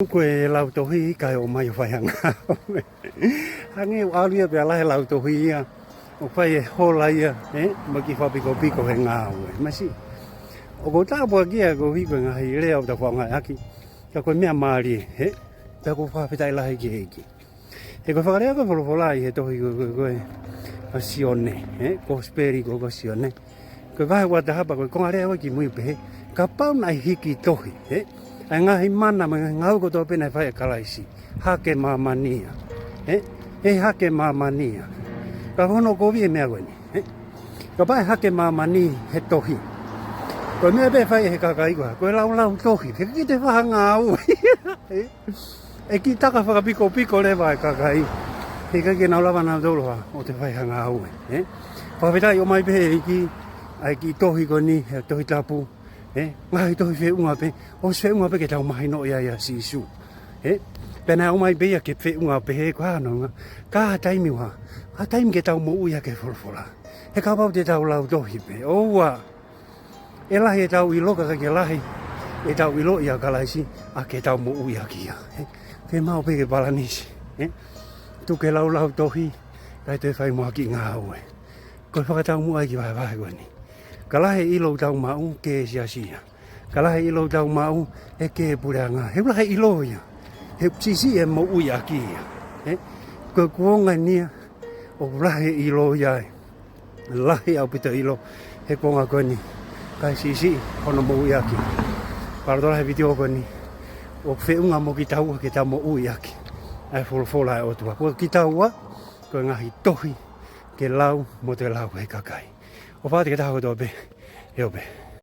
quê lau tổ hi cái ông mày phải hàng hàng nghe áo lia về lại lau tổ hi à ông phải hồ lại à mà cái phải bị có hàng ngào mà xí ông ta bảo kia có hi cái ngày leo tập phòng ngày aki cái con mẹ mà đi cái có phải tại lại cái cái phải cái phải lại cái tổ hi cái azione có speri có azione cái vai qua đó bà cái con ai đó cái muy bé cái bao này hi cái tổ hi ai ngahi mana ngau ko to pena fai kalaisi hake mamania hake mamania ka hono ko vi me agoni ka bai hake mamani he tohi ko me be fai he ka kai ko lau tohi ke ki te fa ngau ki taka fa piko le vai ka kai he ka ke na lava na do lo o te fai ngau pa veta yo mai be ki ai ki tohi ko ni he tohi tapu ngai tôi phải uống apa? Ôi phải uống apa cái tàu mai nội ya xì xù, bên nào mai bây giờ cái phải uống apa quá nó, cả tay mình ha, cả tay mình cái tàu mũ ya cái phô phô la, cái cá bao cái tàu lao đôi vậy, ô à, cái lá cái tàu ilo cái lá cái tàu ilo ya cái lá xí, cái tàu mũ ya kia, cái mau bây cái balanis, tu cái lao đôi, cái tôi phải mua cái ngào vậy, coi phải cái tàu mũ ai cái vai vậy này. Kalau ilo tau mau ke sia-sia. Kalau ilo tau mau ke puranga. Hebla ilo ya. Heb sisi mau uyaki ya. Kekuangan ni oblah ilo ya. Lah ya pita ilo. He konga koni. Kai sisi kono mau uyaki. Kalau dah video koni. O fe unga mo kita mau uyaki. Ai fola o tua. Ko kita wa ko ngahi tohi ke lau mo te lau he kakai. O pati ke tahu to be, yo be.